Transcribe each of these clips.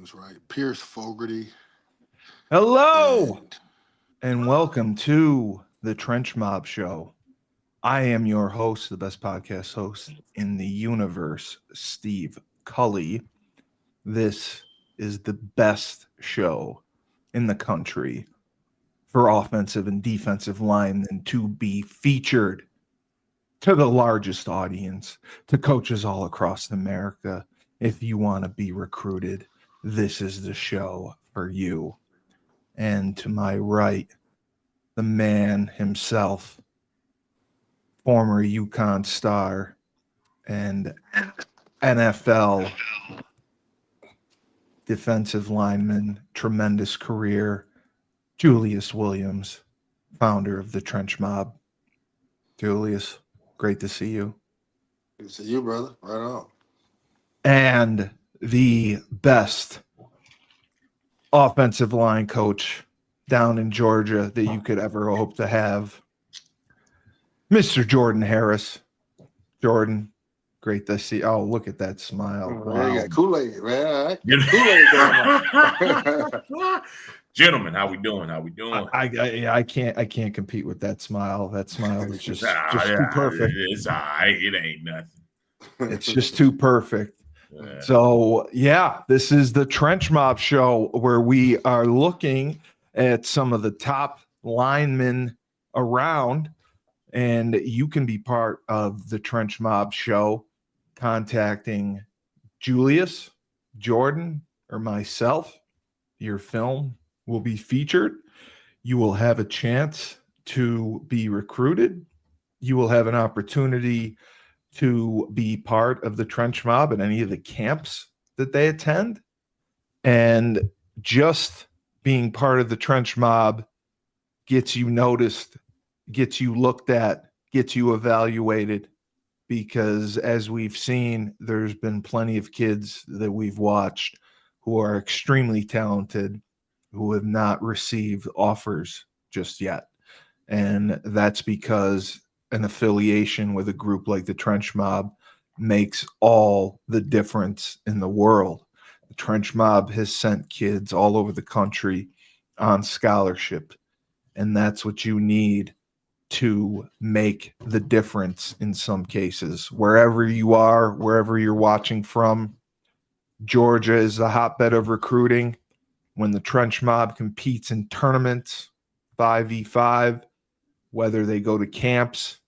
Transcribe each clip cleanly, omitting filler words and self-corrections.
name's right. Pierce Fogarty. Hello, And and welcome to the Trench Mob Show. I am your host, the best podcast host in the universe, Steve Cully. This is the best show in the country for offensive and defensive linemen to be featured to the largest audience, to coaches all across America. If you want to be recruited, this is the show for you. And to my right, the man himself, former UConn star and NFL defensive lineman, tremendous career, Julius Williams, founder of the Trench Mob. Julius, great to see you. good to see you, brother. Right on. And the best offensive line coach down in Georgia that you could ever hope to have, Mr. Jordan Harris. Jordan, great to see. Oh, look at that smile. Man, you got Kool-Aid, man. All right. Kool-Aid going on. Gentlemen, how we doing? I can't compete with that smile. That smile is just too yeah, perfect. It's all right. It ain't nothing. It's just too perfect. Yeah. So, yeah, this is the Trench Mob Show where we are looking at some of the top linemen around, and you can be part of the Trench Mob Show contacting Julius, Jordan, or myself. Your film will be featured. You will have a chance to be recruited. You will have an opportunity to be part of the Trench Mob at any of the camps that they attend. And just being part of the Trench Mob gets you noticed, gets you looked at, gets you evaluated, because as we've seen, there's been plenty of kids that we've watched who are extremely talented who have not received offers just yet. And that's because an affiliation with a group like the Trench Mob makes all the difference in the world. The Trench Mob has sent kids all over the country on scholarship, and that's what you need to make the difference in some cases. Wherever you are, wherever you're watching from, Georgia is the hotbed of recruiting. When the Trench Mob competes in tournaments, 5v5, whether they go to camps,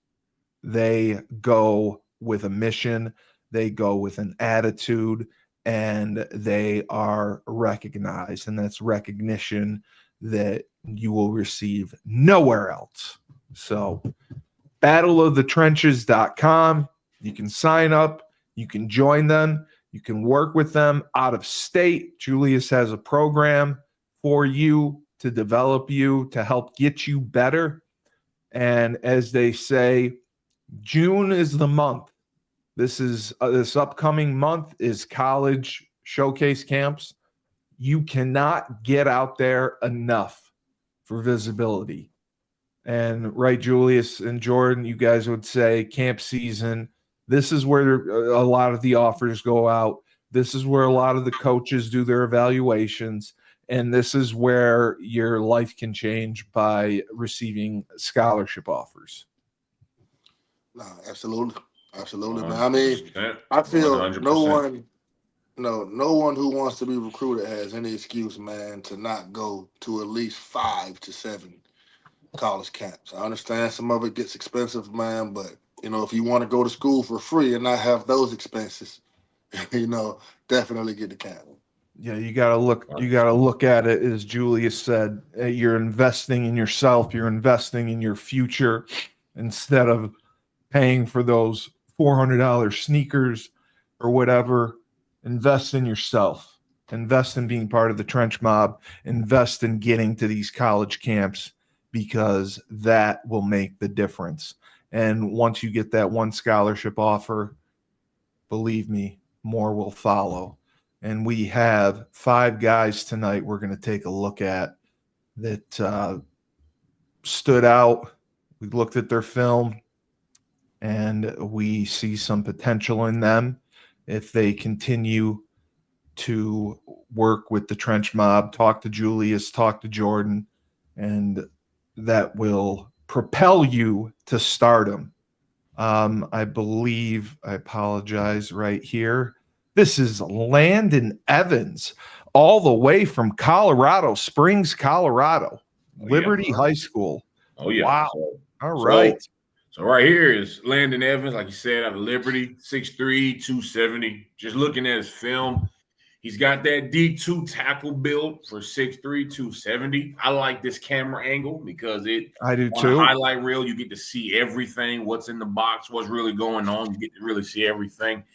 they go with a mission, they go with an attitude, and they are recognized. And that's recognition that you will receive nowhere else. So, battleofthetrenches.com. You can sign up, you can join them, you can work with them out of state. Julius has a program for you to develop you, to help get you better. And as they say, June is the month. This upcoming month is college showcase camps. You cannot get out there enough for visibility. And right, Julius and Jordan, you guys would say camp season. This is where a lot of the offers go out. This is where a lot of the coaches do their evaluations. And this is where your life can change by receiving scholarship offers. No, absolutely. Absolutely, man. I mean, I feel 100%. no one who wants to be recruited has any excuse, man, to not go to at least 5 to 7 college camps. I understand some of it gets expensive, man, but if you want to go to school for free and not have those expenses, definitely get the camp. Yeah, you gotta look at it, as Julius said. You're investing in yourself, you're investing in your future, instead of paying for those $400 sneakers or whatever. Invest in yourself. Invest in being part of the Trench Mob. Invest in getting to these college camps, because that will make the difference. And once you get that one scholarship offer, believe me, more will follow. And we have 5 guys tonight we're going to take a look at that stood out. We looked at their film, and we see some potential in them if they continue to work with the Trench Mob, talk to Julius, talk to Jordan, and that will propel you to stardom. I believe, I apologize right here. This is Landon Evans, all the way from Colorado Springs, Colorado, Liberty High School. Oh, yeah. Wow. So, All right. So right here is Landon Evans, like you said, out of Liberty, 6'3", 270. Just looking at his film, he's got that D2 tackle build for 6'3", 270. I like this camera angle because I do on too. a highlight reel, you get to see everything, what's in the box, what's really going on. You get to really see everything.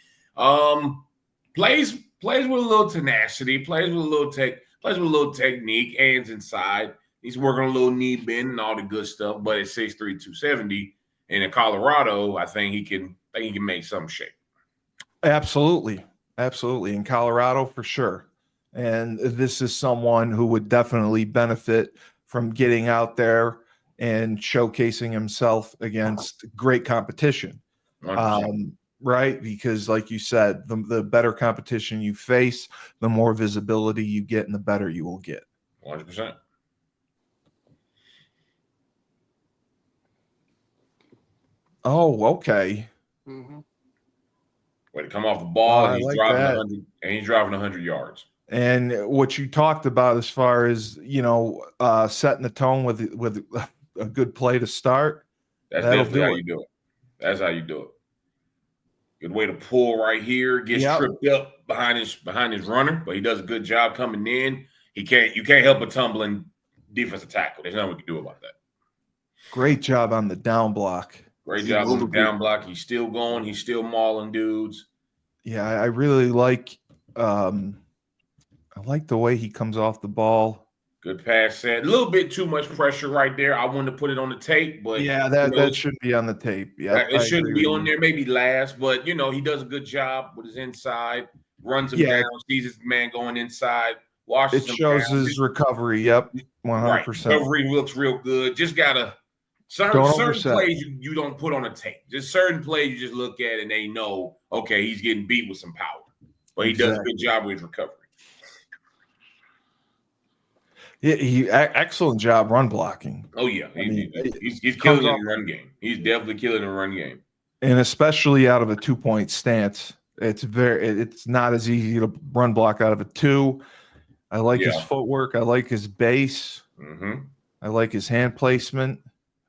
Plays with a little tenacity, plays with a little technique, hands inside. He's working on a little knee bend and all the good stuff, but at 6'3", 270. And in Colorado, I think he can make some shape. Absolutely. In Colorado, for sure. And this is someone who would definitely benefit from getting out there and showcasing himself against great competition. 100%. Right? Because like you said, the better competition you face, the more visibility you get and the better you will get. 100%. Oh, okay. Mm-hmm. Way to come off the ball, I he's like driving that. 100, and he's driving 100 yards. And what you talked about as far as, setting the tone with a good play to start. That's That'll definitely do how it. you do it. That's how you do it. Good way to pull right here. Gets Yep. tripped up behind his runner, but he does a good job coming in. You can't help but tumbling defensive tackle. There's nothing we can do about that. Great job on the down block. Great He job on the moving down block. He's still going. He's still mauling dudes. Yeah, I really like I like the way he comes off the ball. Good pass set. A little bit too much pressure right there. I wanted to put it on the tape, but Yeah, that shouldn't be on the tape. Yeah, it shouldn't be on there. Maybe last, but he does a good job with his inside. Runs him down. Sees his man going inside. Washes it him shows down. his recovery. Yep, 100%. Right. Recovery looks real good. Just gotta certain plays you don't put on a tape. Just certain plays you just look at and they know, okay, he's getting beat with some power. But he does a good job with his recovery. He excellent job run blocking. Oh yeah, he's killing in the run game. He's definitely killing the run game, and especially out of a 2-point stance, it's not as easy to run block out of a 2. I like his footwork. I like his base. Mm-hmm. I like his hand placement.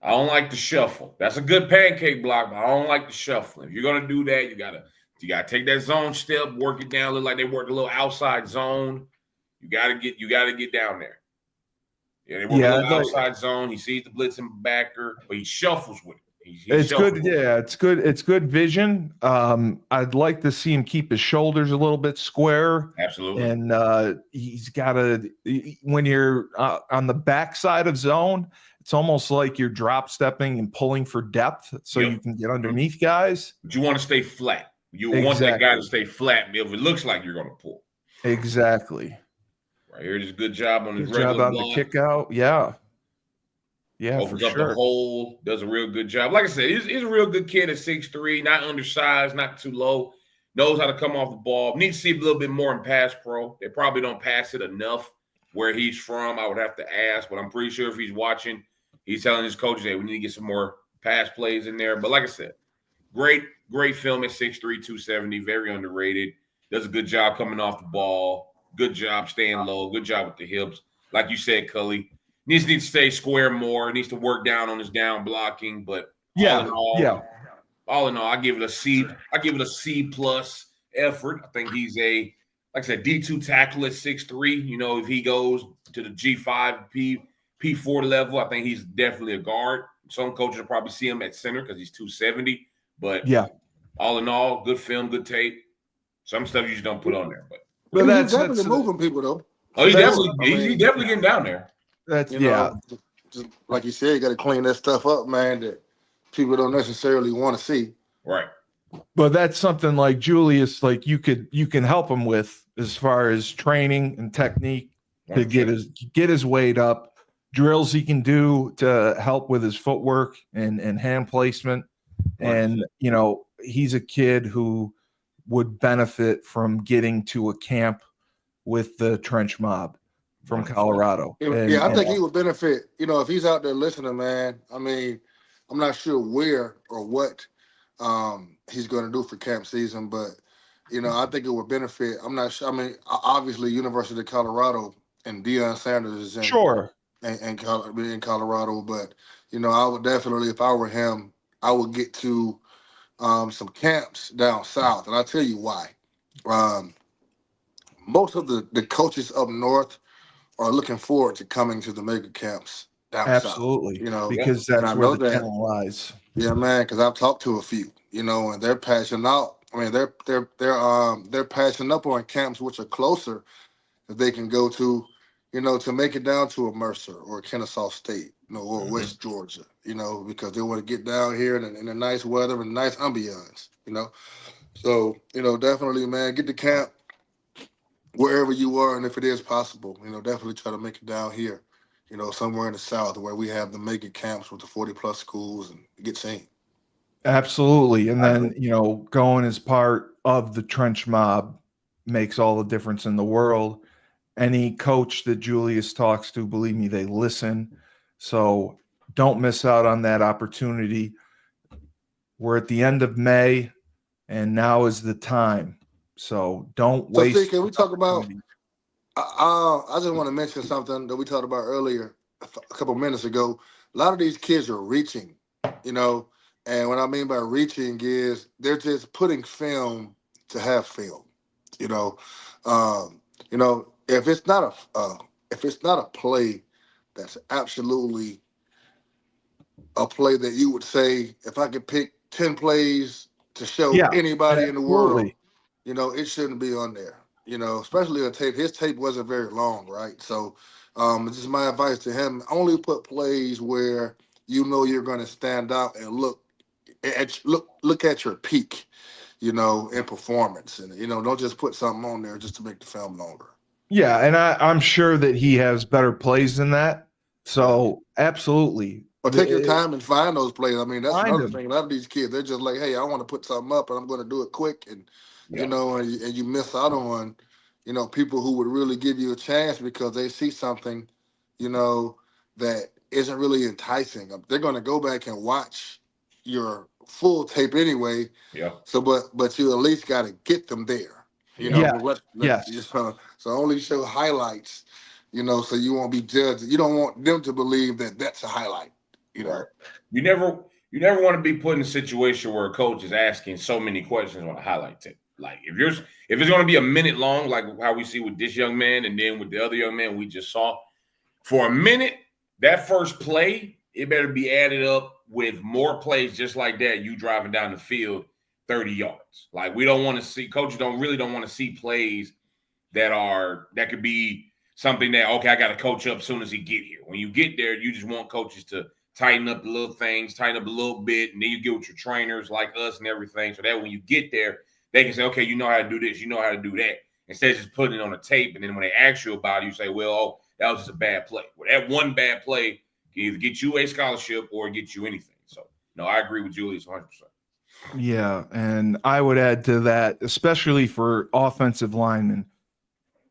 I don't like the shuffle. That's a good pancake block, but I don't like the shuffle. If you're gonna do that, you gotta take that zone step, work it down. Look like they work a little outside zone. You gotta get down there. Yeah, they work a little outside zone. He sees the blitzing backer, but he shuffles with it. It's good. Yeah, it's good. It's good vision. I'd like to see him keep his shoulders a little bit square. Absolutely. And he's got to, when you're on the backside of zone, it's almost like you're drop stepping and pulling for depth so you can get underneath guys. But you want to stay flat. You want that guy to stay flat if it looks like you're going to pull. Exactly. Right here, just good job on his regular job on block. The kick out. Yeah. Yeah, opens up the hole, does a real good job. Like I said, he's a real good kid at 6'3", not undersized, not too low, knows how to come off the ball. Needs to see a little bit more in pass pro. They probably don't pass it enough where he's from. I would have to ask, but I'm pretty sure if he's watching, he's telling his coaches, hey, we need to get some more pass plays in there. But like I said, great film at 6'3", 270, very underrated. Does a good job coming off the ball. Good job staying low. Good job with the hips. Like you said, Cully. Needs to stay square more. Needs to work down on his down blocking. But all in all, I give it a C. I give it a C+ effort. I think he's like I said, D2 tackle at 6'3". If he goes to the G5, P4 level, I think he's definitely a guard. Some coaches will probably see him at center because he's 270. But all in all, good film, good tape. Some stuff you just don't put on there. But he's definitely moving people though. Oh, he's definitely getting down there. That's just like you said, you got to clean that stuff up, man, that people don't necessarily want to see. Right. But that's something like Julius, like you can help him with as far as training and technique to get his weight up, drills he can do to help with his footwork and hand placement. And he's a kid who would benefit from getting to a camp with the Trench Mob from Colorado. Yeah, I think he would benefit. If he's out there listening, man. I mean, I'm not sure where or what he's going to do for camp season, but I think it would benefit. I'm not sure. I mean, obviously, University of Colorado and Deion Sanders is in sure in Colorado, but I would definitely, if I were him, I would get to some camps down south, and I'll tell you why. Most of the coaches up north are looking forward to coming to the mega camps down absolutely south. Because that's where the talent lies. Yeah, man, because I've talked to a few, and they're passionate out. I mean, they're passionate up on camps which are closer that they can go to, to make it down to a Mercer or a Kennesaw State, or West Georgia, because they want to get down here in the nice weather and nice ambiance, So, definitely, man, get to camp wherever you are, and if it is possible, definitely try to make it down here, somewhere in the South where we have the mega camps with the 40+ schools and get seen. Absolutely. And then, going as part of the Trench Mob makes all the difference in the world. Any coach that Julius talks to, believe me, they listen. So don't miss out on that opportunity. We're at the end of May, and now is the time. So don't waste. So, can we talk about? I just want to mention something that we talked about earlier, a couple minutes ago. A lot of these kids are reaching, and what I mean by reaching is they're just putting film to have film, If it's not a play that's absolutely a play that you would say, if I could pick 10 plays to show anybody in the world, it shouldn't be on there, especially a tape. His tape wasn't very long, right? So this is my advice to him. Only put plays where you're going to stand out and look at your peak, in performance. And, don't just put something on there just to make the film longer. Yeah, and I'm sure that he has better plays than that. So absolutely. But take your time and find those plays. I mean, that's another thing. A lot of these kids, they're just like, hey, I want to put something up and I'm going to do it quick. And, and you miss out on, people who would really give you a chance because they see something, that isn't really enticing. They're going to go back and watch your full tape anyway. Yeah. So, but you at least got to get them there. So only show highlights, so you won't be judged. You don't want them to believe that that's a highlight. You never want to be put in a situation where a coach is asking so many questions on a highlight tape. Like if it's going to be a minute long, like how we see with this young man and then with the other young man we just saw, for a minute, that first play, it better be added up with more plays just like that. You driving down the field 30 yards. Like we don't want to see, coaches don't want to see plays that could be something that, okay, I got to coach up as soon as he get here. When you get there, you just want coaches to tighten up the little things, tighten up a little bit, and then you get with your trainers like us and everything, so that when you get there, they can say, okay, you know how to do this, you know how to do that, instead of just putting it on a tape, and then when they ask you about it, you say, well, that was just a bad play. Well, that one bad play can either get you a scholarship or get you anything. So, no, I agree with Julius 100%. Yeah, and I would add to that, especially for offensive linemen,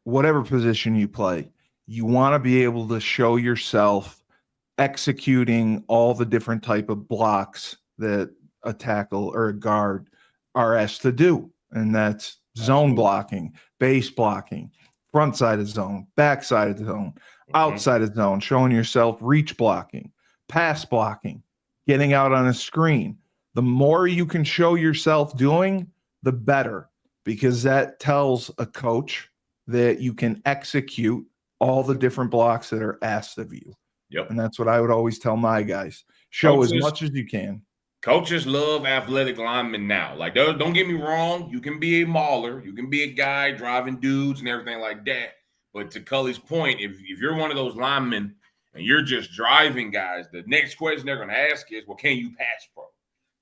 whatever position you play, you want to be able to show yourself executing all the different type of blocks that a tackle or a guard are asked to do. And that's zone blocking, base blocking, front side of zone, back side of zone, outside of zone, showing yourself reach blocking, pass blocking, getting out on a screen. The more you can show yourself doing, the better, because that tells a coach that you can execute all the different blocks that are asked of you. Yep. And that's what I would always tell my guys. Show as much as you can. Coaches love athletic linemen now. Like, don't get me wrong. You can be a mauler. You can be a guy driving dudes and everything like that. But to Cully's point, if you're one of those linemen and you're just driving guys, the next question they're going to ask is, well, can you pass pro?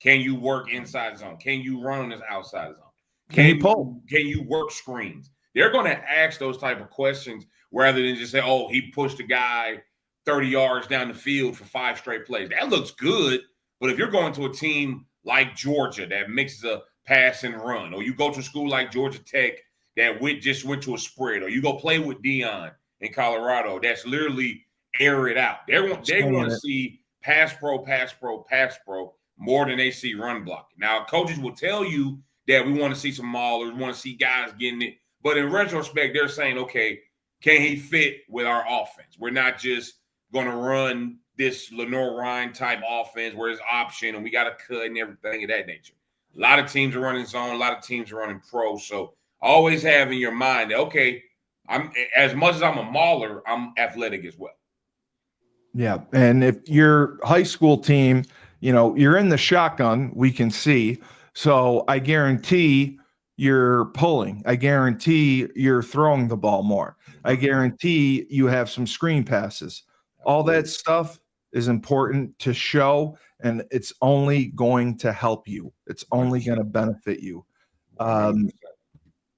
Can you work inside the zone? Can you run on this outside zone? Can you pull? Can you work screens? They're going to ask those type of questions rather than just say, oh, he pushed a guy 30 yards down the field for 5 straight plays. That looks good, but if you're going to a team like Georgia that mixes a pass and run, or you go to a school like Georgia Tech that just went to a spread, or you go play with Dion in Colorado. That's literally air it out. They want to see pass pro more than they see run blocking. Now, coaches will tell you that we want to see some maulers, want to see guys getting it. But in retrospect, they're saying, okay, can he fit with our offense? We're not just going to run this Lenore Ryan type offense where it's option and we got to cut and everything of that nature. A lot of teams are running zone. A lot of teams are running pro. So always have in your mind that, okay, I'm as much as I'm a mauler, I'm athletic as well. Yeah. And if your high school team, you're in the shotgun, we can see. So I guarantee you're pulling. I guarantee you're throwing the ball more. I guarantee you have some screen passes. All that stuff is important to show, and it's only going to help you. It's only going to benefit you.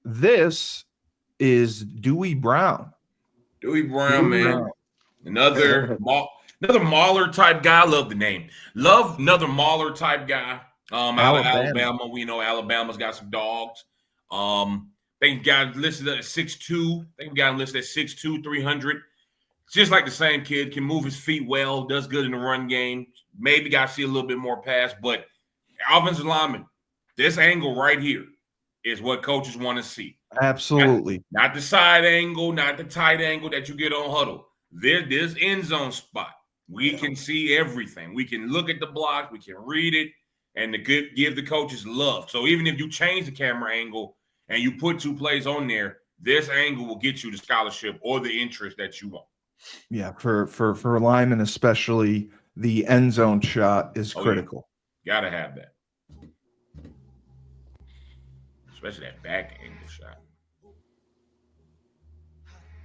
This is Dewey Brown. Dewey Brown, man. Another mauler type guy. I love the name. Love another mauler type guy. Out of Alabama. We know Alabama's got some dogs. They got listed at 6'2". They got him listed at 6'2", 300. Just like the same kid, can move his feet well, does good in the run game. Maybe got to see a little bit more pass, but offensive lineman, this angle right here is what coaches want to see. Absolutely. Not the side angle, not the tight angle that you get on huddle. This end zone spot. We can see everything. We can look at the block. We can read it and give the coaches love. So even if you change the camera angle and you put two plays on there, this angle will get you the scholarship or the interest that you want. Yeah, for linemen especially, the end zone shot is critical. Yeah. Gotta have that. Especially that back angle shot.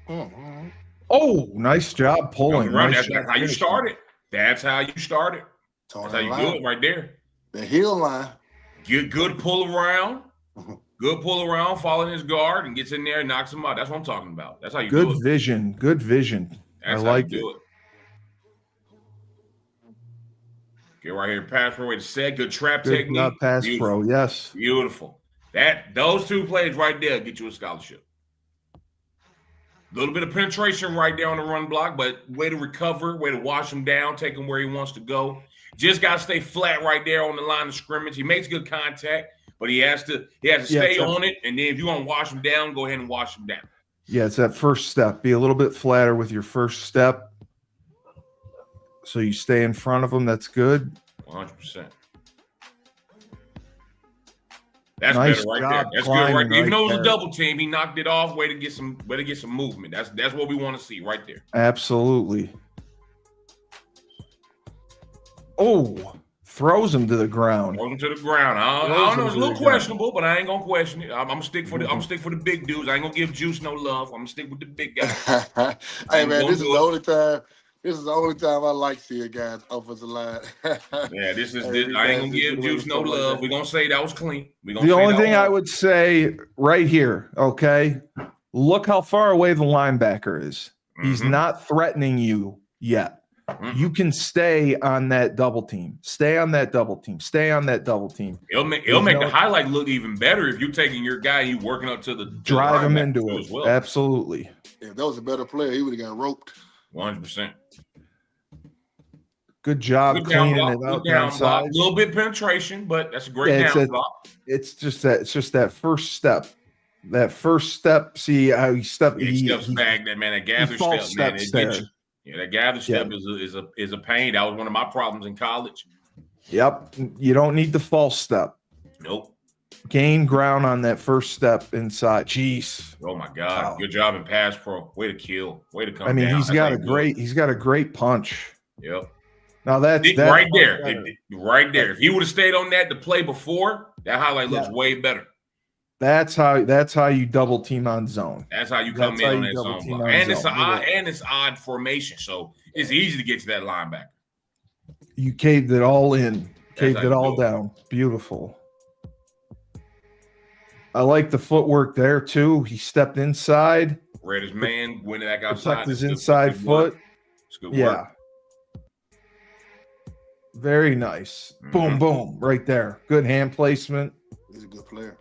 Mm-hmm. Oh, nice job pulling. That's how you started. That's how you started. That's how you do it right there. The heel line. Good pull around. Good pull around, following his guard, and gets in there and knocks him out. That's what I'm talking about. That's how you do it. Good vision. Good vision. That's I like how you do it. Get right here, pass pro way to set. Good trap technique. Not pass pro, yes. Beautiful. Those two plays right there get you a scholarship. A little bit of penetration right there on the run block, but way to recover, way to wash him down, take him where he wants to go. Just got to stay flat right there on the line of scrimmage. He makes good contact, but he has to stay on it. And then if you want to wash him down, go ahead and wash him down. Yeah, it's that first step. Be a little bit flatter with your first step. So you stay in front of him. That's good. 100%. That's nice better right job there. That's good right there. Even though it was a double team, he knocked it off. Way to get some movement. That's what we want to see right there. Absolutely. Oh, throws him to the ground. Throws him to the ground. I don't know. It's a little questionable, but I ain't gonna question it. I'm gonna stick for the big dudes. I ain't gonna give Juice no love. I'm gonna stick with the big guys. Hey man, this is the only time I like seeing guys offensive line. Yeah, this. I ain't gonna give Juice no love. We're gonna say that was clean. The only thing I would say right here, okay, look how far away the linebacker is. Mm-hmm. He's not threatening you yet. Mm-hmm. You can stay on that double team. Stay on that double team. Stay on that double team. It'll make the highlight look even better if you're taking your guy and you working up to the drive him into it. Well. Absolutely. If that was a better player, he would have got roped. 100%. Good job cleaning it out downside. A little bit penetration, but that's a great down block. It's just that first step. That first step. See how he steps. He steps back. That gather step, man. It gets you. Yeah, that gather step is a pain. That was one of my problems in college. Yep. You don't need the false step. Nope. Gain ground on that first step inside. Jeez. Oh my God. Wow. Good job in pass pro. Way to kill. Way to come down. I mean, he's got a great punch. Yep. Now that's right there. Right there. If he would have stayed on that to play before, that highlight looks way better. That's how you double team on zone. That's how you come in on that zone block. And it's odd formation, so it's easy to get to that linebacker. You caved it all in, caved it all down. Beautiful. I like the footwork there too. He stepped inside. Read his man, went back outside. Protect his inside foot. It's good work. Very nice. Mm-hmm. Boom, boom, right there. Good hand placement. He's a good player.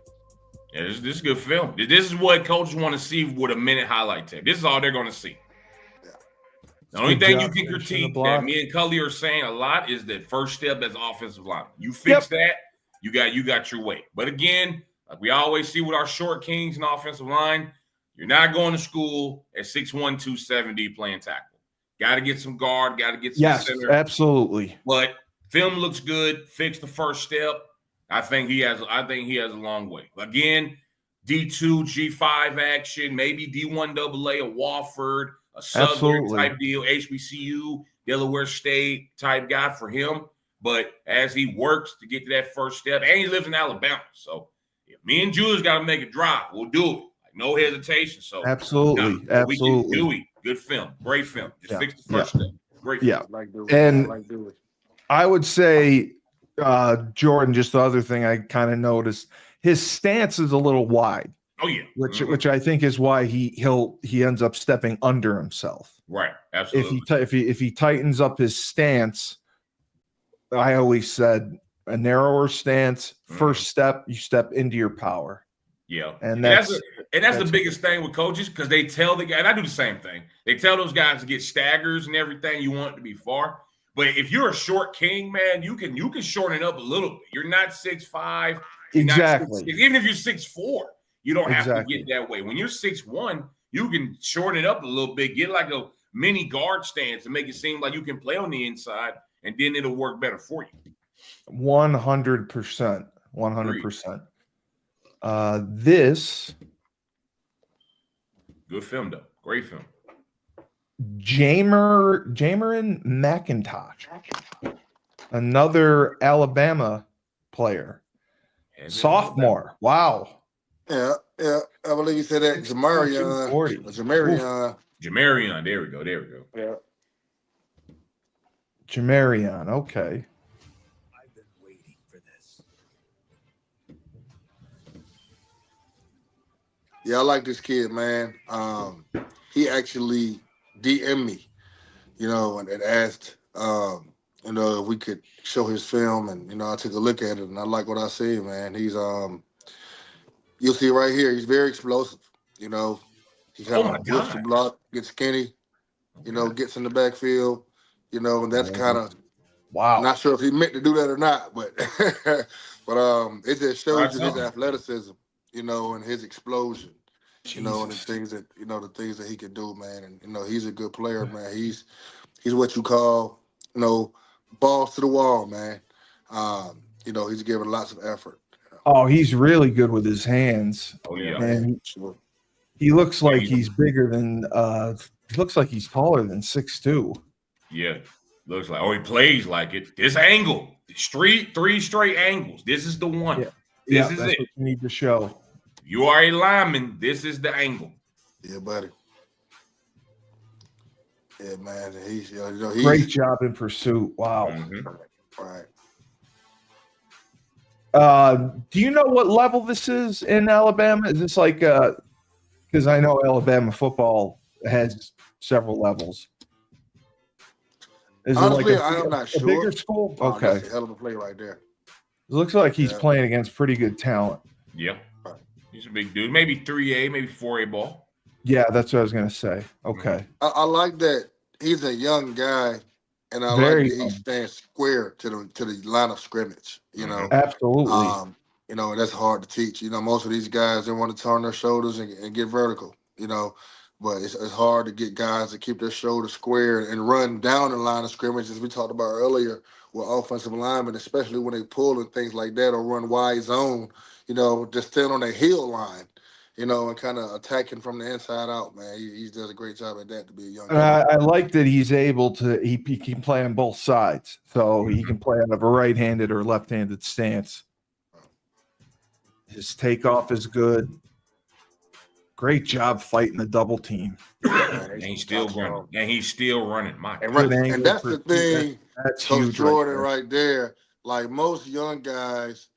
Yeah, this is good film. This is what coaches want to see with a minute highlight tape. This is all they're going to see. The only thing you can critique that me and Cully are saying a lot is that first step as offensive line. You fix that, you got your way. But again, like we always see with our short kings and offensive line, you're not going to school at 6'1", 270 playing tackle. Got to get some guard, got to get some center. Absolutely. But film looks good. Fix the first step. I think he has a long way. Again, D2, G5 action, maybe D1 AA, a Wofford, a Southern type deal, HBCU, Delaware State type guy for him. But as he works to get to that first step, and he lives in Alabama. So if me and Julius got to make a drive, we'll do it. Like, no hesitation. So absolutely. We can do it. Good film. Great film. Just fix the first step. Great film. I would say, Jordan, just the other thing I kind of noticed, his stance is a little wide. Oh yeah, which I think is why he ends up stepping under himself. Right, absolutely. If he tightens up his stance, I always said a narrower stance. First step, you step into your power. Yeah, and that's the biggest thing with coaches, because they tell the guy, and I do the same thing. They tell those guys to get staggers and everything. You want it to be far, but if you're a short king, man, you can shorten it up a little bit. You're not 6'5", exactly. Even if you're 6'4". You don't have to get that way. When you're 6'1", you can shorten it up a little bit, get like a mini guard stance and make it seem like you can play on the inside, and then it'll work better for you. 100%. 100%. This good film though. Great film. Jameron McIntosh, another Alabama player, sophomore. Wow. Yeah. I believe you said that. Jamarion. There we go. Yeah. Jamarion. Okay. I've been waiting for this. Yeah, I like this kid, man. He actually DM'd me, and asked, if we could show his film, and I took a look at it, and I like what I see, man. He's you'll see right here, he's very explosive. He kind of whips the block, gets skinny, gets in the backfield, and that's kind of wow. I'm not sure if he meant to do that or not, but it just shows you his athleticism, and his explosion, and the things that he can do, man. And he's a good player, man. He's what you call, balls to the wall, man. He's given lots of effort. Oh, he's really good with his hands. Oh yeah, and he looks like he's bigger than. He looks like he's taller than 6'2". Yeah, looks like. Oh, he plays like it. This angle, three straight angles. This is the one. Yeah. This is that's it. What you need to show. You are a lineman. This is the angle. Yeah, buddy. Yeah, man. He's great job in pursuit. Wow. Mm-hmm. Right. Do you know what level this is in Alabama? Is this like because I know Alabama football has several levels. Is Honestly, it like I'm not sure. A bigger school? Oh, okay. That's a hell of a play right there. It looks like he's playing against pretty good talent. Yeah. He's a big dude. Maybe 3A, maybe 4A ball. Yeah, that's what I was going to say. Okay. I like that he's a young guy, and I Very like that he stands square to the line of scrimmage, Absolutely. And that's hard to teach. Most of these guys, they want to turn their shoulders and get vertical, but it's hard to get guys to keep their shoulders square and run down the line of scrimmage, as we talked about earlier with offensive linemen, especially when they pull and things like that or run wide zone, just stand on their heel line, and kind of attacking from the inside out, man. He does a great job at that to be a young guy. I like that he's able to, he can play on both sides. So he can play out of a right-handed or left-handed stance. His takeoff is good. Great job fighting the double team. And he's still running. And that's the thing, that's Coach huge. Jordan right there. Like most young guys,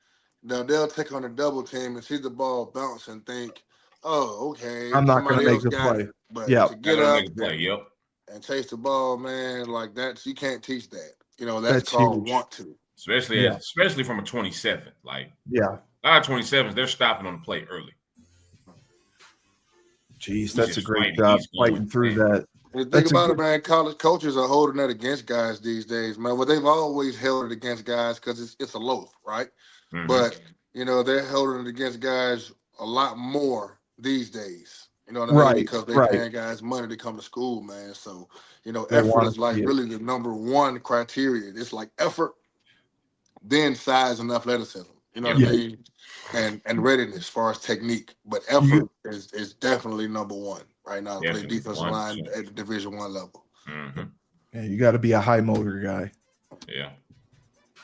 they'll take on a double team and see the ball bounce and think, oh, okay, I'm not going to make the play. It. But yeah, to get up and chase the ball, man, like you can't teach that. That's called huge. Want to. Especially from a 27. Like, yeah. Our 27s, they're stopping on the play early. Jeez, that's a just great fighting. job He's going fighting through in. that. And the That's thing a about it, good- man, college coaches are holding that against guys these days, man. Well, they've always held it against guys because it's a loaf, right? Mhm. But they're holding it against guys a lot more these days. You know what I Right, mean? Because they're right. paying guys money to come to school, man. So They effort wanna is like see it. really the number one criteria. It's like effort, then size and athleticism. You know what Yeah. I mean? And readiness as far as technique. But You- effort is definitely number one right now to play Definitely, defensive line 100%. at the Division I level. Mhm. Yeah, you got to be a high motor guy. Yeah.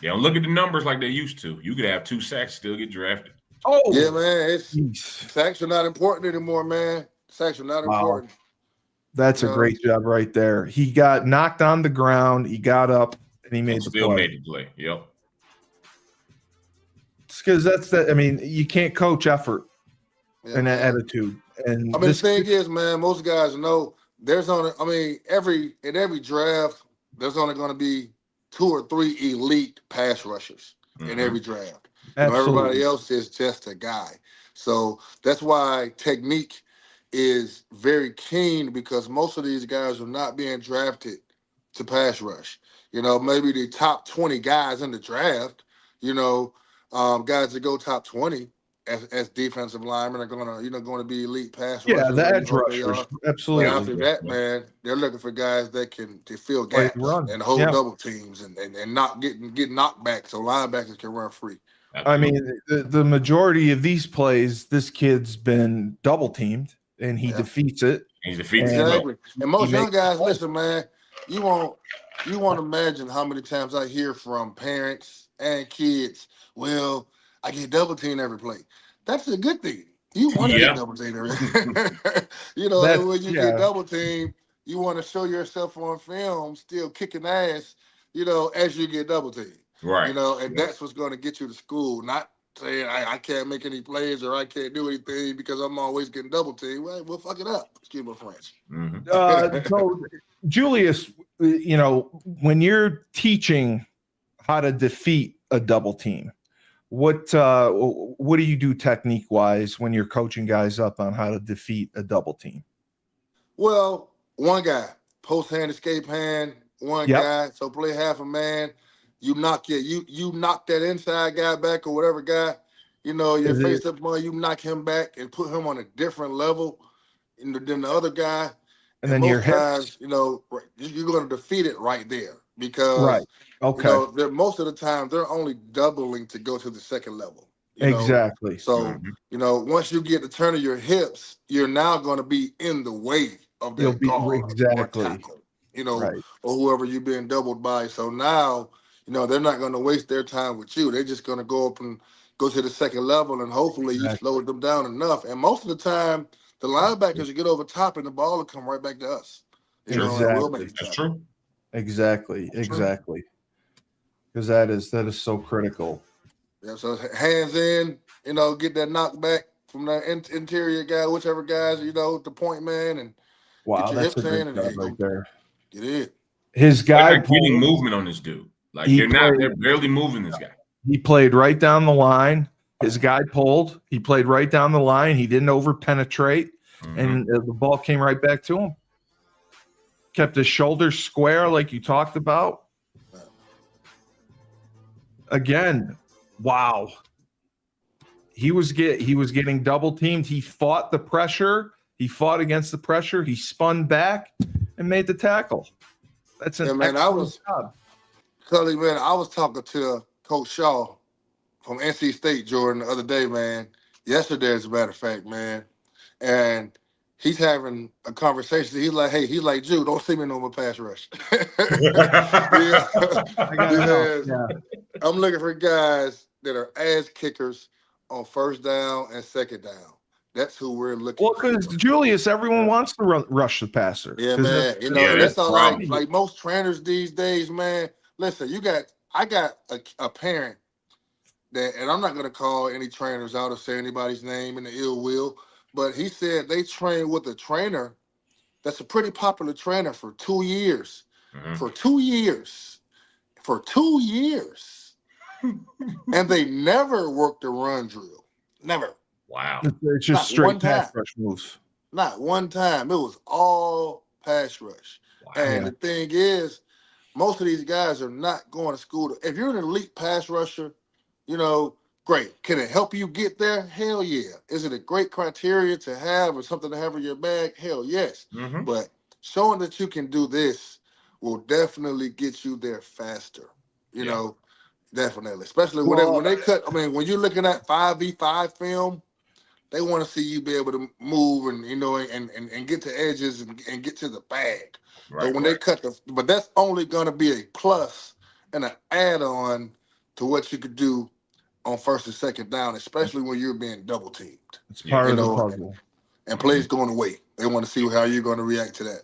Yeah, don't look at the numbers like they used to. You could have 2 sacks, still get drafted. Oh, Yeah, man. jeez. Sacks are not important anymore, man. Sacks are not Wow. important. That's a No. great job right there. He got knocked on the ground. He got up and he made And the still play. made the play. Yep. Because that's the. I mean, you can't coach effort Yeah, and man. attitude. And I mean, this the thing is, man, most guys know there's only. I mean, in every draft, there's only going to be 2 or 3 elite pass rushers in Mhm. every draft. absolutely. Everybody else is just a guy. So that's why technique is very keen because most of these guys are not being drafted to pass rush. Maybe the top 20 guys in the draft, guys that go top 20 as defensive linemen are going to be elite pass Yeah, rushers. the like edge what they rushers. are. But Absolutely. after Yeah. that, man, they're looking for guys that can fill Play gaps run. and hold Yeah. double teams and not get knocked back so linebackers can run free. I mean, the majority of these plays, this kid's been double teamed and he Yeah. defeats it. he's defeated. And- Exactly. And most He young makes guys, the play. listen, man, you won't imagine how many times I hear from parents and kids, well, I get double teamed every play. That's a good thing. You want to Yeah. get double teamed every That's- when you yeah. get double teamed, you want to show yourself on film still kicking ass, as you get double teamed. Right. And that's what's going to get you to school, not saying I can't make any plays or I can't do anything because I'm always getting double teamed. Well, fuck it up. Excuse my French. Mhm. So, Julius, when you're teaching how to defeat a double team, what do you do technique wise when you're coaching guys up on how to defeat a double team? Well, one guy, post hand, escape hand, one Yep. guy. So play half a man. You knock you knock that inside guy back or whatever guy, your Is face up on, you knock him back and put him on a different level than the other guy. And then your most hips. times, you're going to defeat it right there because Right. Okay. most of the time they're only doubling to go to the second level. you know. Exactly. So, Mhm. once you get the turn of your hips, you're now going to be in the way of You'll that be- guard exactly. or tackle, Right. or whoever you're being doubled by. So now, they're not going to waste their time with you. They're just going to go up and go to the second level, and hopefully you Exactly. slowed them down enough. And most of the time, the linebackers will get over top, and the ball will come right back to us. And we'll Exactly. make the That's tackle. true. Exactly. Exactly. Because that is so critical. Yeah, so hands in, get that knockback from the interior guy, whichever guys, the point man, and Wow, your that's a hips great in and job there you right there. get in. His They're guy not getting pulled- movement on this dude. Like He they're barely moving this guy. He played right down the line. His guy pulled. He played right down the line. He didn't over penetrate, Mhm. and the ball came right back to him. Kept his shoulders square, like you talked about. Again, wow. He was getting double teamed. He fought the pressure. He fought against the pressure. He spun back and made the tackle. That's an Yeah, man, I excellent was- job. Cully, man, I was talking to Coach Shaw from NC State, Jordan, the other day, man. Yesterday, as a matter of fact, man. And he's having a conversation. He's like, Jude, don't see me no more pass rush. Yeah. I gotta know. Because Yeah. I'm looking for guys that are ass kickers on first down and second down. That's who we're looking Well, for. because Julius, everyone wants to rush the passer. Yeah, 'Cause man. that's- Yeah, That's that's all the problem. like most trainers these days, man. Listen, I got a parent that, and I'm not gonna call any trainers out or say anybody's name in the ill will, but he said they train with a trainer that's a pretty popular trainer for 2 years. Mhm. For 2 years. For 2 years. And they never worked the run drill. Never. Wow. It's Not just straight one pass time. rush moves. Not one time. It was all pass rush. Wow. And Yeah. the thing is, most of these guys are not going to school. If you're an elite pass rusher, great. Can it help you get there? Hell yeah. Is it a great criteria to have or something to have in your bag? Hell yes. Mm-hmm. But showing that you can do this will definitely get you there faster. Definitely. Especially when they cut. I mean, when you're looking at 5v5 film, they want to see you be able to move and and get to edges and get to the bag. Right. But when they cut but that's only going to be a plus and an add-on to what you could do on first and second down, especially when you're being double teamed It's part Yeah. of the puzzle. and plays going away. They want to see how you're going to react to that.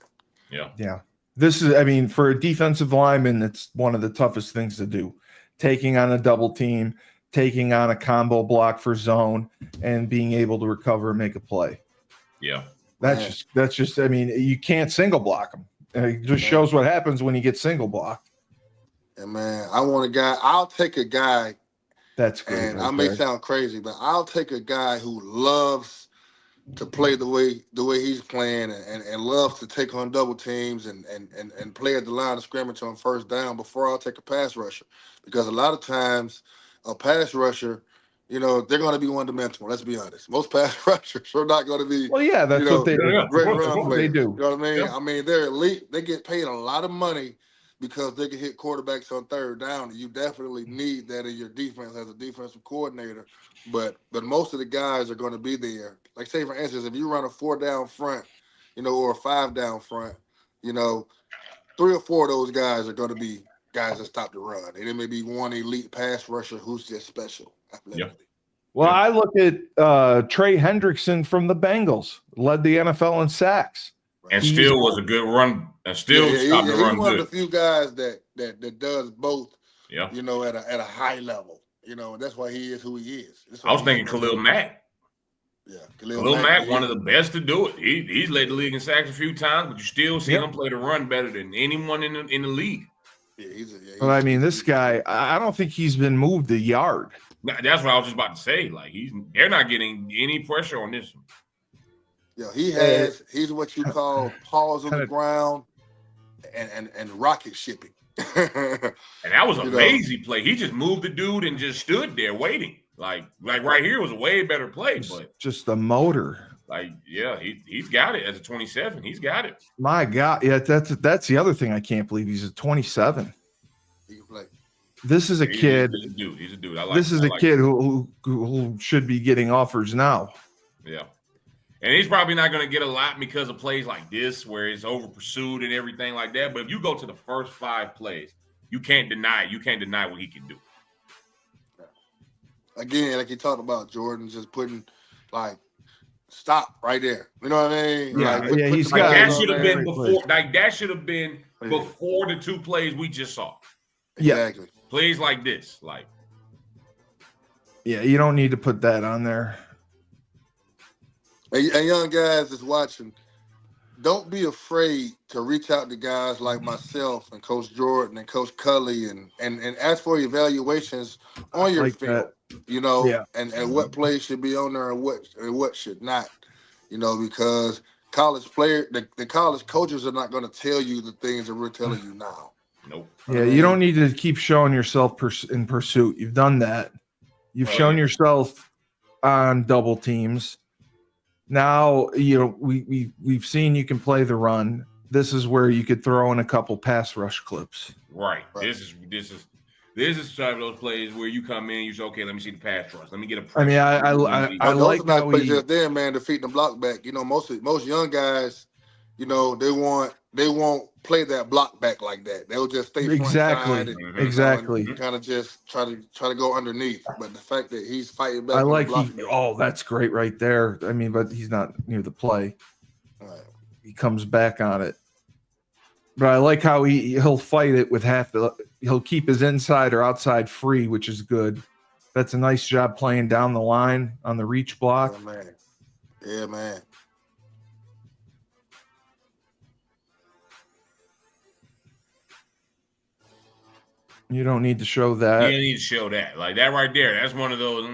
Yeah. Yeah. This is, I mean, for a defensive lineman, it's one of the toughest things to do. Taking on a double team, taking on a combo block for zone, and being able to recover and make a play. Yeah. That's just, I mean, you can't single block them. It just Yeah. shows what happens when you get single blocked. And man, I'll take a guy, That's great. and right I may there. sound crazy, but I'll take a guy who loves to play the way he's playing and loves to take on double teams and play at the line of scrimmage on first down before I'll take a pass rusher. Because a lot of times a pass rusher, they're going to be one-dimensional. Let's be honest. Most pass rushers are not going to be Well, yeah, that's what they do. Yeah. great Of course, run of course players. they do. You know what I mean? Yeah. I mean, they're elite. They get paid a lot of money because they can hit quarterbacks on third down. And you definitely need that in your defense as a defensive coordinator. But most of the guys are going to be there. Like, say, for instance, if you run a 4-down front, or a 5-down front, 3 or 4 of those guys are going to be guys that stop the run. And there may be one elite pass rusher who's just special athletically. Well, Yeah. I look at Trey Hendrickson from the Bengals, led the NFL in sacks. And He's- still was a good run. And still stopped the he's run one good. of the few guys that does both. Yeah. At a high level. And that's why he is who he is. I was thinking Khalil Mack. Yeah, Khalil Mack, one of the best to do it. He's led the league in sacks a few times, but you still see him play the run better than anyone in the league. Yeah, But I mean, this guy, I don't think he's been moved a yard. That's what I was just about to say. Like they're not getting any pressure on this one. Yeah, he's what you call paws on the ground and rocket shipping. And that was a lazy play. He just moved the dude and just stood there waiting. Like right here was a way better play, but Just the motor. He's got it as a 27. He's got it. My God, yeah, that's the other thing I can't believe. He's a 27. He can play. This is a kid. He's a dude. This is a kid who should be getting offers now. Yeah. And he's probably not going to get a lot because of plays like this where it's over pursued and everything like that. But if you go to the first 5 plays, you can't deny it. You can't deny what he can do. Again, like you talked about, Jordan just putting stop right there. You know what I mean? Yeah, Put he's the got that ball should have there. been before. Like that should have been before the 2 plays we just saw. Exactly. Plays like this, Yeah, you don't need to put that on there. And young guys that's watching, don't be afraid to reach out to guys like myself and Coach Jordan and Coach Cully and ask for evaluations on your Like film. that. And what plays should be on there and what should not. Because college the college coaches are not going to tell you the things that we're telling you now. nope. Yeah, you don't need to keep showing yourself in pursuit. You've done that. You've shown yourself on double teams. Now, we've seen you can play the run. This is where you could throw in a couple pass rush clips. Right. This is some of those plays where you come in, you say, okay, let me see the pass rush. Let me get a pressure. I Those like are not how plays he, just there, man, defeating the block back. Most young guys, they won't play that block back like that. They'll just stay front side and, exactly. kind of just try to go underneath. But the fact that he's fighting back, I on like the block back, that's great right there. I mean, but he's not near the play. right. He comes back on it. But I like how he'll fight it with he'll keep his inside or outside free, which is good. That's a nice job playing down the line on the reach block. Yeah, man. Yeah, man. You don't need to show You that. don't need to show that. Like that right there. That's one of those.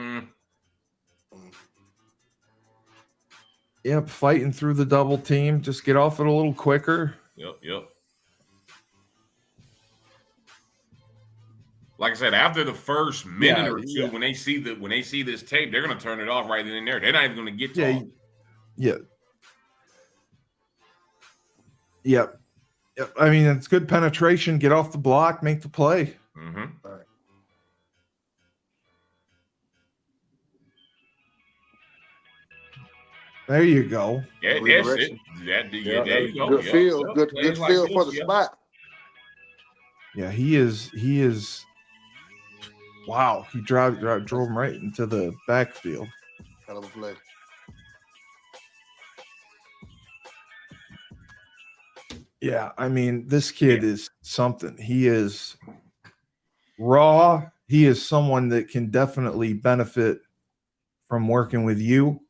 Yep, fighting through the double team. Just get off it a little quicker. Yep. Like I said, after the first minute or two, when they see this tape, they're gonna turn it off right then and there. They're not even gonna get to it. Yep. I mean, it's good penetration. Get off the block, make the play. Mm-hmm. All right. There you go. Yeah, that's it. There you go. Good feel. Good Plays like feel this, for the spot. Yeah, he is. Wow, he drove him right into the backfield. Hell of a play. Yeah, I mean, this kid is something. He is raw. He is someone that can definitely benefit from working with you.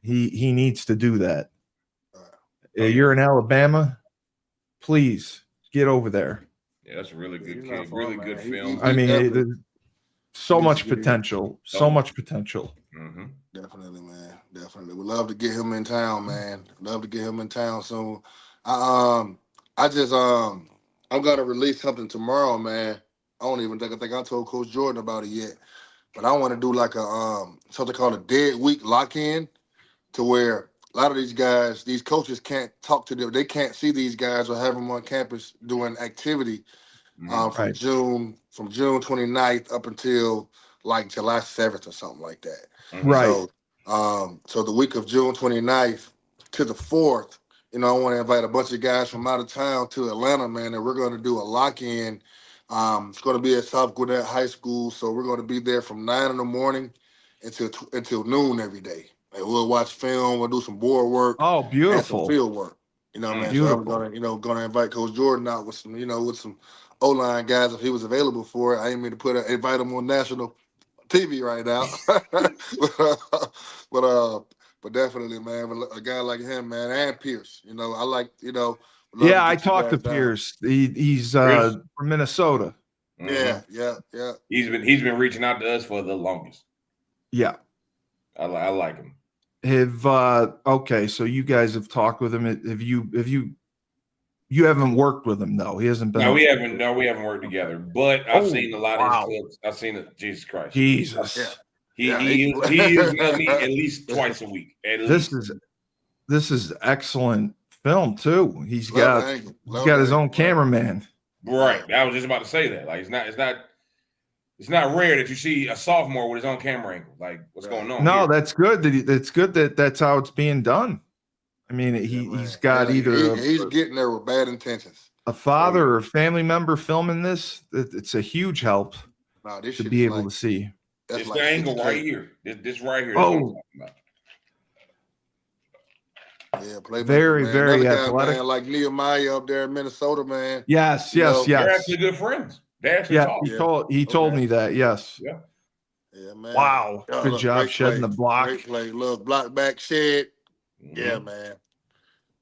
He needs to do that. You're in Alabama. Please get over there. Yeah, that's a really good He's not kid. far, Really man. good He- film. I mean, definitely there's so needs much to get in. potential. So much potential. Mm-hmm. Definitely, man. Definitely. We'd love to get him in town, man. Love to get him in town soon. I'm gonna release something tomorrow, man. I don't even think I told Coach Jordan about it yet. But I want to do like a something called a dead week lock-in, to where a lot of these guys, these coaches can't talk to them. They can't see these guys or have them on campus doing activity from Right. June 29th up until like July 7th or something like that. Right. So the week of June 29th to the 4th, I want to invite a bunch of guys from out of town to Atlanta, man, and we're going to do a lock-in. It's going to be at South Gwinnett High School, so we're going to be there from 9 in the morning until noon every day. And we'll watch film, we'll do some board work, Oh, and some beautiful. field work. Man. Beautiful. So I'm gonna invite Coach Jordan out with some O-line guys if he was available for it. I ain't mean to invite him on national TV right now, but definitely, man, a guy like him, man, and Pierce. I like, love to Yeah, I get you talked to guys down. Pierce. He's Pierce. from Minnesota. Mhm. Yeah. He's been reaching out to us for the longest. Yeah. I like him. Okay, so you guys have talked with him. Have you haven't worked with him though? He hasn't been. No, we haven't worked together. But I've Oh, seen a lot wow. of his clips. I've seen it. Jesus Christ. Jesus. Yeah. He emails me at least twice a week. This is excellent film too. He's Love got the angle. he's Love got the his own angle. cameraman. Right. I was just about to say that. Like it's not rare that you see a sophomore with his own camera angle. Like, what's going on? No, here? that's good. That's good that's how it's being done. I mean, he's got either he's getting there with bad intentions. a father or a family member filming this. It's a huge help No, this to shit be is able like, to see. that's It's like the angle 6K. right here. This right here. That's what I'm Oh. talking about. Yeah, playmaker, Very, man. very Another guy, athletic. man, like Nehemiah up there in Minnesota, man. Yes, You yes, know, They're yes. actually good friends. They actually Yeah, talk. he told Okay. me that. Yes. Yeah. Yeah, man. Wow. Yeah, Good look, job great shedding play. the block. Great play. Look, block back shed. Mhm. Yeah, man.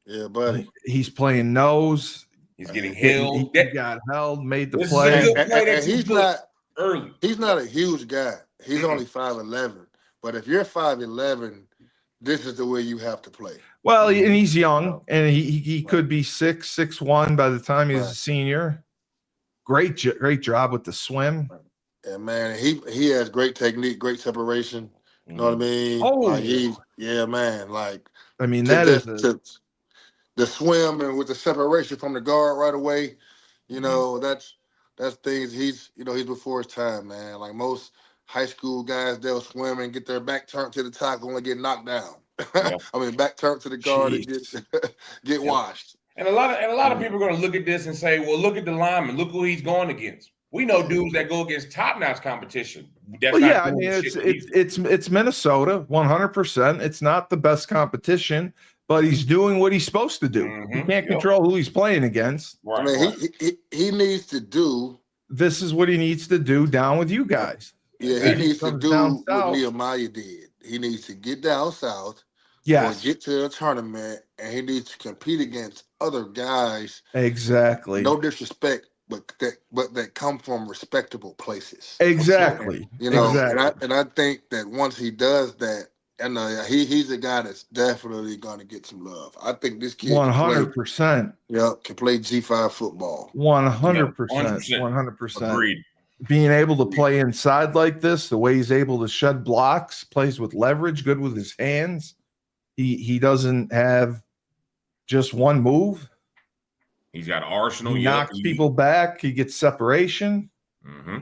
Yeah, buddy. He's playing nose. He's getting He held. got held, made the This is a play. good play that you he's put not early. he's not a huge guy. He's only 5'11". But if you're 5'11", this is the way you have to play. Well, and he's young, and he could be 6'1" by the time he's a Right. senior. Great job with the swim. And man, he has great technique, great separation. You know what I mean? Oh. Like man. Like I mean, that is the swim and with the separation from the guard right away. That's things he's before his time, man. Like most high school guys, they'll swim and get their back turned to the tackle and get knocked down. Yeah. I mean, back turned to the guard and Jeez. get washed. And a lot of people are going to look at this and say, "Well, look at the lineman. Look who he's going against." We know dudes that go against top-notch competition. That's well, not yeah. I doing mean, the shit he's it's Minnesota, 100%. It's not the best competition, but he's doing what he's supposed to do. He Mhm. can't Yep. control who he's playing against. Right, I mean, right. he needs to do. This is what he needs to do down with you guys. Yeah, He he needs to comes do down what south. Nehemiah did. He needs to get down south. Yes, Or get to a tournament, and he needs to compete against other guys. exactly. No disrespect, but that come from respectable places. Exactly. You know, Exactly. and I think that once he does that, and he's a guy that's definitely gonna get some love. I think this kid can play. 100%. Yeah, can play G5 football. 100%. 100%. 100%. Agreed. Being able to play inside like this, the way he's able to shed blocks, plays with leverage, good with his hands. He doesn't have just one move. He's got arsenal. He knocks people back. He gets separation. Mm-hmm.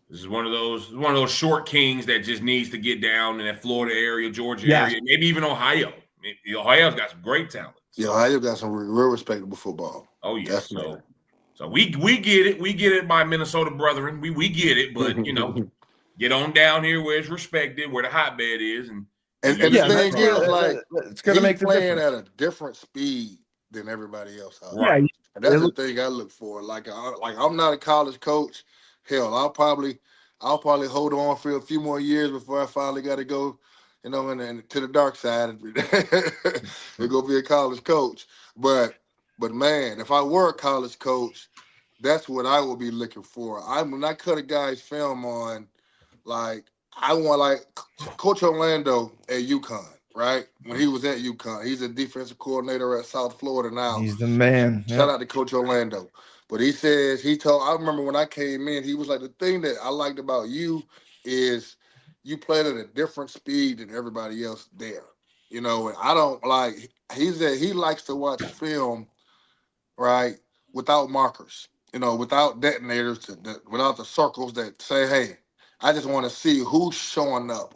This is one of those short kings that just needs to get down in that Florida area, Georgia area, maybe even Ohio. Ohio's got some great talent. Yeah, Ohio got some real respectable football. Oh yeah, definitely. So we get it. We get it, my Minnesota brethren. We get it, but get on down here where it's respected, where the hotbed is, and the thing is, like, it's gonna make the playing difference. at a different speed than everybody else. Right. And that's the thing I look for. Like I'm not a college coach. Hell, I'll probably hold on for a few more years before I finally got to go, and to the dark side and go be a college coach. But man, if I were a college coach, that's what I would be looking for. When I cut a guy's film on, like, I want, like, Coach Orlando at UConn, right? When he was at UConn, he's a defensive coordinator at South Florida now. He's the man. Shout out to Coach Orlando. But he says, I remember when I came in, he was like, the thing that I liked about you is you played at a different speed than everybody else there. And I don't like, he said he likes to watch film, right, without markers, without detonators, without the circles that say, hey, I just want to see who's showing up,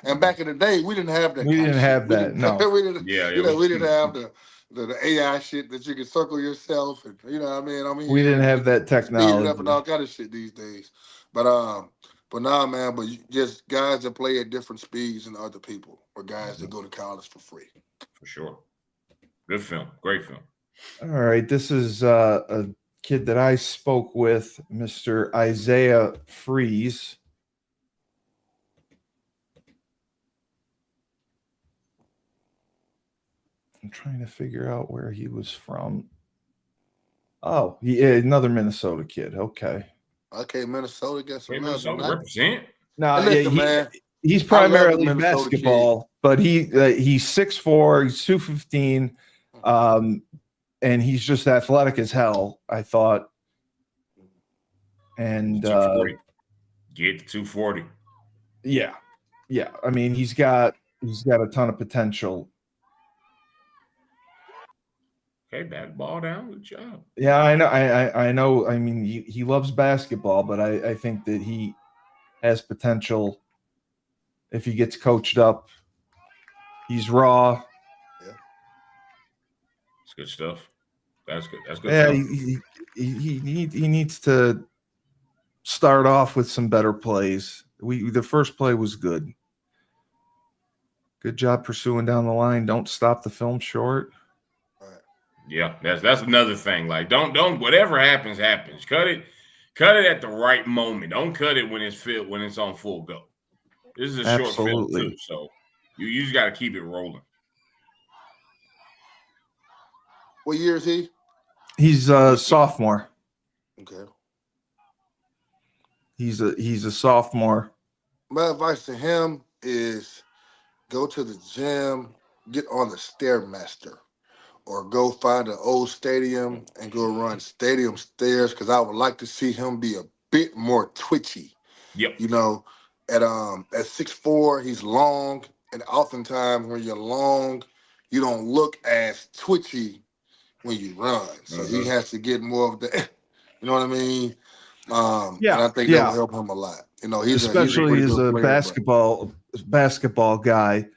and back in the day, we didn't have that. We didn't have that, no. we didn't have the AI shit that you can circle yourself, and what I mean. We didn't have that technology. Speed it up and all kind of shit these days. But nah, man. But just guys that play at different speeds than other people, or guys that go to college for free. For sure. Good film. Great film. All right. This is a kid that I spoke with, Mr. Isaiah Freeze. I'm trying to figure out where he was from. Oh, another Minnesota kid. Okay, Minnesota gets some Minnesota represent. No, man. He's primarily basketball, but he's 6'4", he's 215, and he's just athletic as hell, I thought. And get to 240. Yeah. I mean, he's got a ton of potential. Okay, bat ball down. Good job. Yeah, I know. I know. I mean, he loves basketball, but I think that he has potential if he gets coached up. He's raw. Yeah, it's good stuff. That's good. That's good. Yeah, he needs to start off with some better plays. The first play was good. Good job pursuing down the line. Don't stop the film short. Yeah, that's another thing. Like, don't whatever happens. Cut it at the right moment. Don't cut it when it's on full go. This is a short film too, so you just got to keep it rolling. What year is he? He's a sophomore. Okay. He's a sophomore. My advice to him is go to the gym, get on the Stairmaster, or go find an old stadium and go run stadium stairs, because I would like to see him be a bit more twitchy. Yep. At 6'4", he's long, and oftentimes when you're long, you don't look as twitchy when you run. So he has to get more of the, you know what I mean? And I think that will help him a lot. Especially as a basketball guy,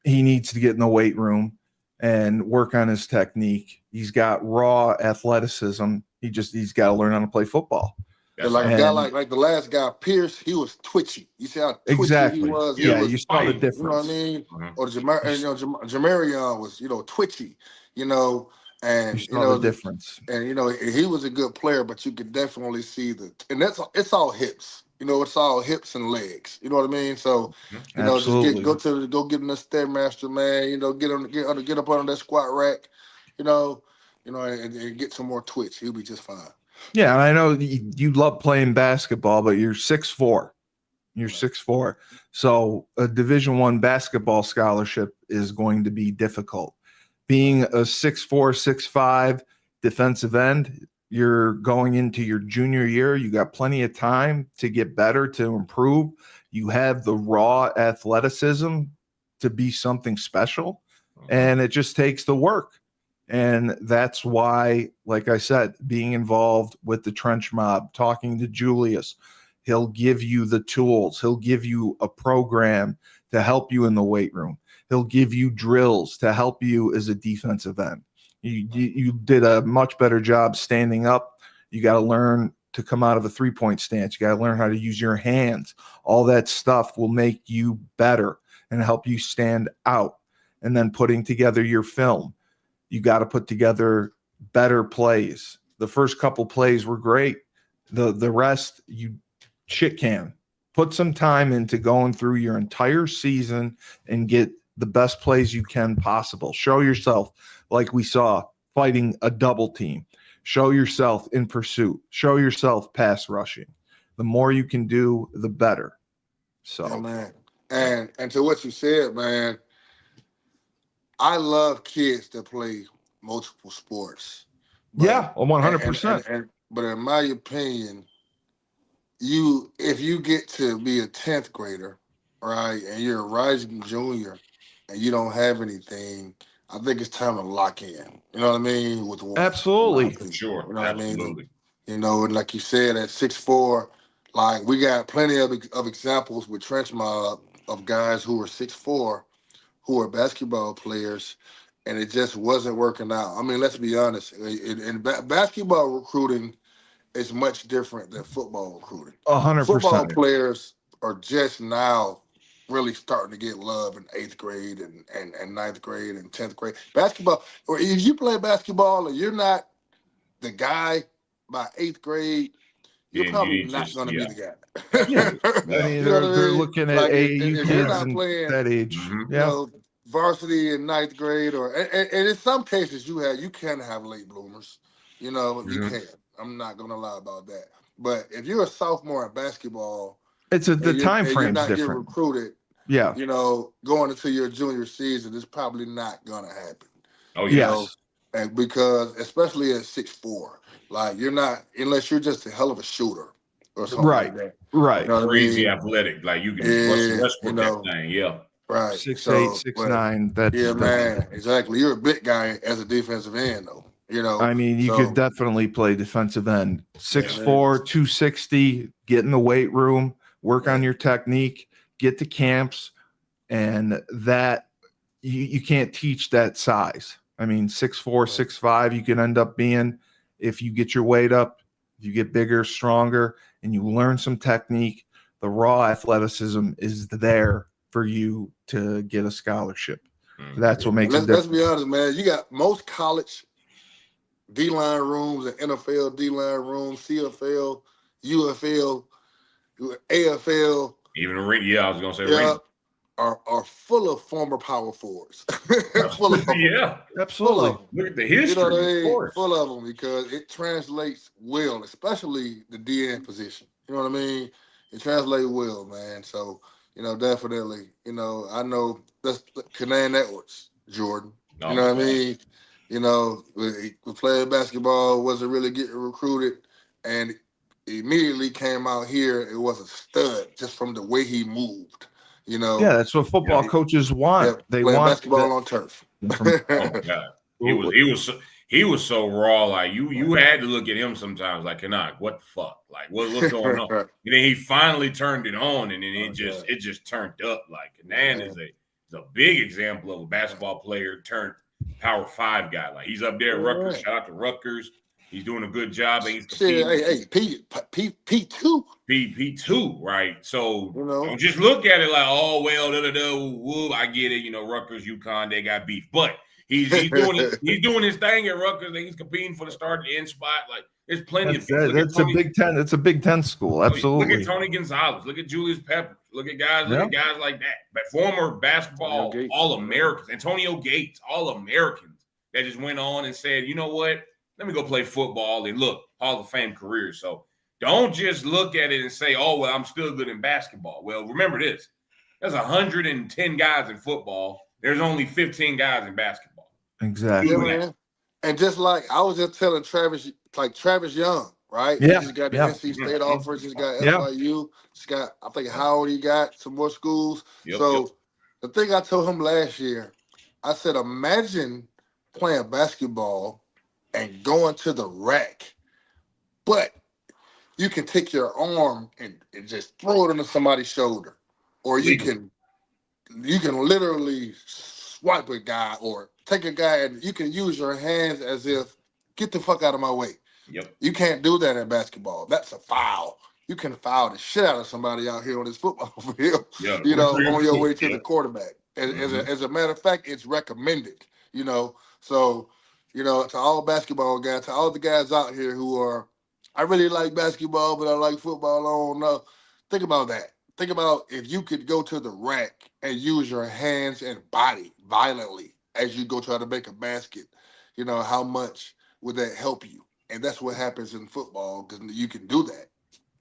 he needs to get in the weight room and work on his technique. He's got raw athleticism. He's got to learn how to play football. A guy like the last guy, Pierce, he was twitchy. You see how twitchy he was? You saw the difference. You know what I mean? Or Jamarion was, twitchy, and you saw the difference. And he was a good player, but you could definitely see it's all hips. It's all hips and legs. You know what I mean? So, just go get in the Stairmaster, man. Get up under that squat rack, and get some more twitch. He'll be just fine. Yeah, and I know you love playing basketball, but you're 6'4". You're 6'4". So a Division I basketball scholarship is going to be difficult. Being a 6'4", 6'5" defensive end, you're going into your junior year. You got plenty of time to get better, to improve. You have the raw athleticism to be something special, and it just takes the work. And that's why, like I said, being involved with the Trench Mob, talking to Julius, he'll give you the tools. He'll give you a program to help you in the weight room. He'll give you drills to help you as a defensive end. You did a much better job standing up. You got to learn to come out of a three-point stance. You got to learn how to use your hands. All that stuff will make you better and help you stand out. And then putting together your film. You got to put together better plays. The first couple plays were great. The rest, you shit can. Put some time into going through your entire season and get the best plays you can possible. Show yourself, like we saw, fighting a double team. Show yourself in pursuit. Show yourself pass rushing. The more you can do, the better. So, Yeah, man. And to what you said, man, I love kids that play multiple sports. yeah, 100%. But in my opinion, if you get to be a 10th grader, right, and you're a rising junior and you don't have anything, I think it's time to lock in. You know what I mean? With one. Absolutely. Sure. You know what I Absolutely. mean? And like you said, at 6'4", like we got plenty of examples with Trench Mob of guys who were 6'4", who are basketball players, and it just wasn't working out. I mean, let's be honest. In basketball recruiting is much different than football recruiting. 100%. Football players are just now really starting to get love in 8th grade and 9th grade and 10th grade. Basketball, or if you play basketball and you're not the guy by 8th grade, you're probably not going to be the guy. Yeah. I mean, they're looking at AAU if kids you're not and playing, that age. Yeah. Varsity in 9th grade, and in some cases you can have late bloomers. You can. I'm not gonna lie about that. But if you're a sophomore in basketball, it's the time frame's different. You're recruited. Yeah. Going into your junior season, it's probably not gonna happen. Oh yes. And because especially at 6'4", like you're not, unless you're just a hell of a shooter or something like that. Right. You know what Crazy I mean? athletic, like you can Westbrook that thing. Yeah. Right. 6'8", 6'9". That's man, exactly. You're a big guy as a defensive end, though. I mean, you could definitely play defensive end. 6'4", 260, get in the weight room, work on your technique, get to camps, and that you can't teach that size. I mean, 6'4", 6'5", you can end up being, if you get your weight up, you get bigger, stronger, and you learn some technique, the raw athleticism is there for you to get a scholarship. That's what makes it different. Let's be honest, man. You got most college D-line rooms and NFL D-line rooms, CFL, UFL, AFL. Even ring. Yeah, I was gonna say ring. Are full of former power forwards. Full of them. Yeah, absolutely. Look at the history. You know what I mean? Full of them, because it translates well, especially the DN position. You know what I mean? It translates well, man. So, definitely, I know that's Kanan Edwards, Jordan. You know what I mean? We played basketball, wasn't really getting recruited, and immediately came out here. It was a stud just from the way he moved. Yeah, that's what football coaches want. Yeah, they want basketball on turf. Oh God, he was so raw. Like you had to look at him sometimes. Like, Kanak, what the fuck? Like, what's going on? And then he finally turned it on, and then it just turned up. Like, Kanan is a big example of a basketball player turned Power 5 guy. Like, he's up there at Rutgers. Shout out to Rutgers. He's doing a good job. He's P2. P2, right? So don't just look at it like, oh, well, woo, I get it. Rutgers, UConn, they got beef. But he's doing his thing at Rutgers, and he's competing for the start and end spot. Like, there's plenty of people. That's a Big Ten. It's a Big Ten school. Absolutely. Look at Tony Gonzalez. Look at Julius Peppers. Look at guys like that. But former basketball All-Americans. Antonio Gates, All-Americans that just went on and said, you know what? Let me go play football and look, Hall of Fame career. So don't just look at it and say, oh, well, I'm still good in basketball. Well, remember this. There's 110 guys in football. There's only 15 guys in basketball. Exactly. Yeah, man. And just like I was just telling Travis, like Travis Young, right? Yeah, He just got the yeah. NC State offers. He's got Yeah. FIU. He's got, I think, Howard. He got some more schools. Yep, So the thing I told him last year, I said, imagine playing basketball and going to the rack, but you can take your arm and just throw it into somebody's shoulder, or you can literally swipe a guy or take a guy and you can use your hands as if get the fuck out of my way. Yep. You can't do that in basketball. That's a foul. You can foul the shit out of somebody out here on this football field, Yeah. you know, on your way to Yeah. the quarterback. As a matter of fact, it's recommended, you know. So, you know, to all basketball guys, to all the guys out here who are, I really like basketball, but I like football. I don't know. Think about that. Think about if you could go to the rack and use your hands and body violently as you go try to make a basket. You know, how much would that help you? And that's what happens in football because you can do that.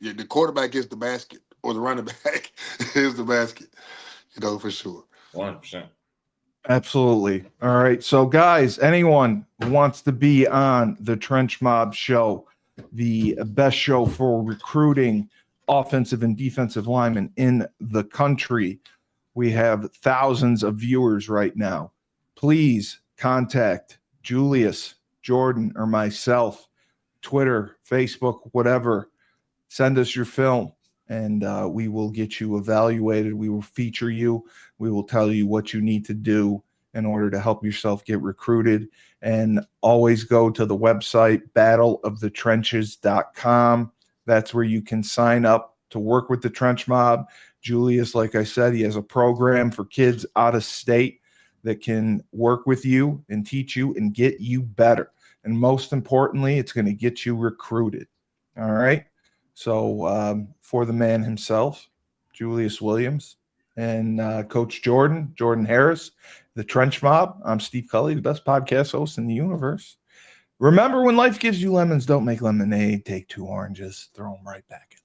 The quarterback is the basket, or the running back is the basket, you know, for sure. 100%. Absolutely. All right. So, guys, anyone who wants to be on the Trench Mob Show, the best show for recruiting offensive and defensive linemen in the country, we have thousands of viewers right now. Please contact Julius, Jordan, or myself, Twitter, Facebook, whatever. Send us your film, and we will get you evaluated. We will feature you. We will tell you what you need to do in order to help yourself get recruited. And always go to the website, battleofthetrenches.com. That's where you can sign up to work with the Trench Mob. Julius, like I said, he has a program for kids out of state that can work with you and teach you and get you better. And most importantly, it's going to get you recruited. All right. So for the man himself, Julius Williams, and Coach Jordan Harris, the Trench Mob, I'm Steve Cully, the best podcast host in the universe. Remember, when life gives you lemons, don't make lemonade. Take 2 oranges, throw them right back in.